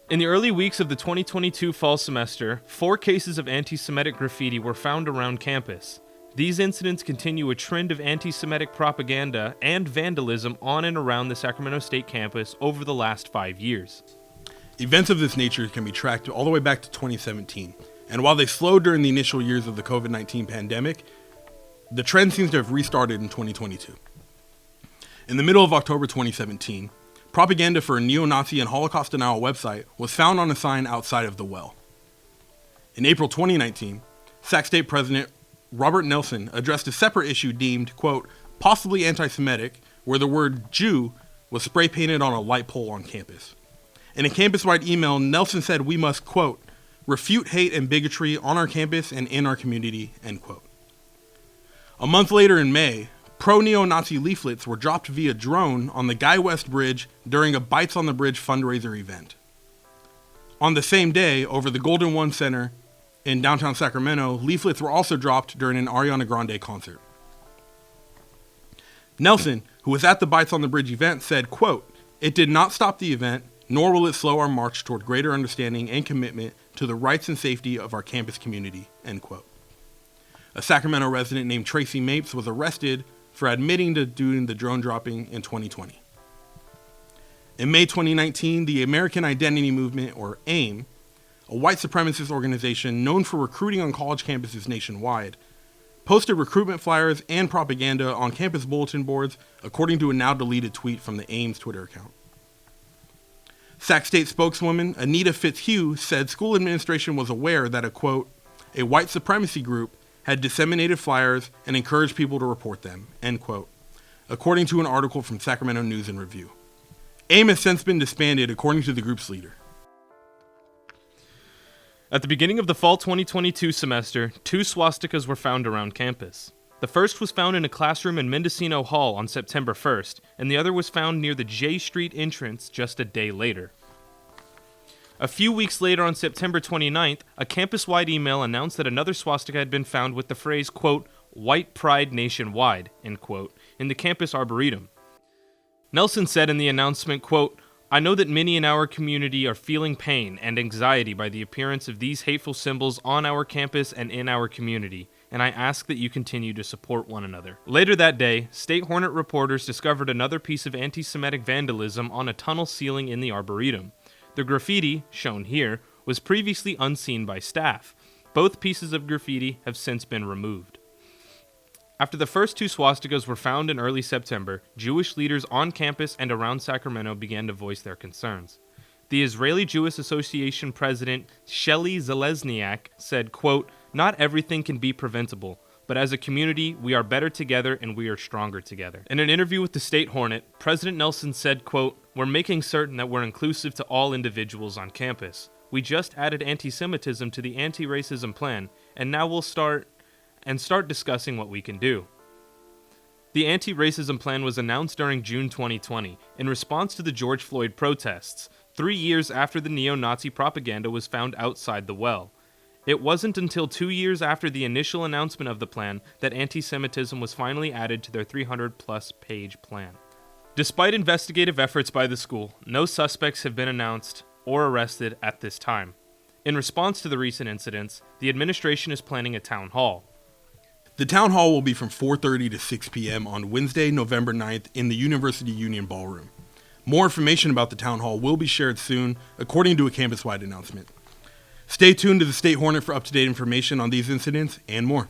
In the early weeks of the 2022 fall semester, 4 cases of anti-Semitic graffiti were found around campus. These incidents continue a trend of anti-Semitic propaganda and vandalism on and around the Sacramento State campus over the last 5 years. Events of this nature can be tracked all the way back to 2017, and while they slowed during the initial years of the COVID-19 pandemic, the trend seems to have restarted in 2022. In the middle of October 2017, propaganda for a neo-Nazi and Holocaust denial website was found on a sign outside of the well. In April 2019, Sac State President Robert Nelsen addressed a separate issue deemed, quote, possibly anti-Semitic, where the word Jew was spray painted on a light pole on campus. In a campus-wide email, Nelsen said we must, quote, refute hate and bigotry on our campus and in our community, end quote. A month later in May, pro-neo-Nazi leaflets were dropped via drone on the Guy West Bridge during a Bites on the Bridge fundraiser event. On the same day, over the Golden One Center in downtown Sacramento, leaflets were also dropped during an Ariana Grande concert. Nelsen, who was at the Bites on the Bridge event, said, quote, it did not stop the event, nor will it slow our march toward greater understanding and commitment to the rights and safety of our campus community, end quote. A Sacramento resident named Tracy Mapes was arrested for admitting to doing the drone dropping in 2020. In May 2019, the American Identity Movement, or AIM, a white supremacist organization known for recruiting on college campuses nationwide, posted recruitment flyers and propaganda on campus bulletin boards, according to a now deleted tweet from the AIM's Twitter account. Sac State spokeswoman Anita Fitzhugh said school administration was aware that a, quote, a white supremacy group had disseminated flyers and encouraged people to report them, end quote, according to an article from Sacramento News and Review. AIM has since been disbanded, according to the group's leader. At the beginning of the fall 2022 semester, 2 swastikas were found around campus. The first was found in a classroom in Mendocino Hall on September 1st, and the other was found near the J Street entrance just a day later. A few weeks later, on September 29th, a campus-wide email announced that another swastika had been found with the phrase, quote, white pride nationwide, end quote, in the campus arboretum. Nelsen said in the announcement, quote, I know that many in our community are feeling pain and anxiety by the appearance of these hateful symbols on our campus and in our community, and I ask that you continue to support one another. Later that day, State Hornet reporters discovered another piece of anti-Semitic vandalism on a tunnel ceiling in the arboretum. The graffiti, shown here, was previously unseen by staff. Both pieces of graffiti have since been removed. After the first 2 swastikas were found in early September, Jewish leaders on campus and around Sacramento began to voice their concerns. The Israli-Jewish Association president, Shelly Zelesniak, said, quote, not everything can be preventable, but as a community, we are better together and we are stronger together. In an interview with the State Hornet, President Nelsen said, quote, we're making certain that we're inclusive to all individuals on campus. We just added anti-Semitism to the anti-racism plan, and now we'll start discussing what we can do. The anti-racism plan was announced during June 2020 in response to the George Floyd protests, 3 years after the neo-Nazi propaganda was found outside the well. It wasn't until 2 years after the initial announcement of the plan that anti-Semitism was finally added to their 300-plus page plan. Despite investigative efforts by the school, no suspects have been announced or arrested at this time. In response to the recent incidents, the administration is planning a town hall. The town hall will be from 4:30 to 6 p.m. on Wednesday, November 9th in the University Union Ballroom. More information about the town hall will be shared soon, according to a campus-wide announcement. Stay tuned to the State Hornet for up-to-date information on these incidents and more.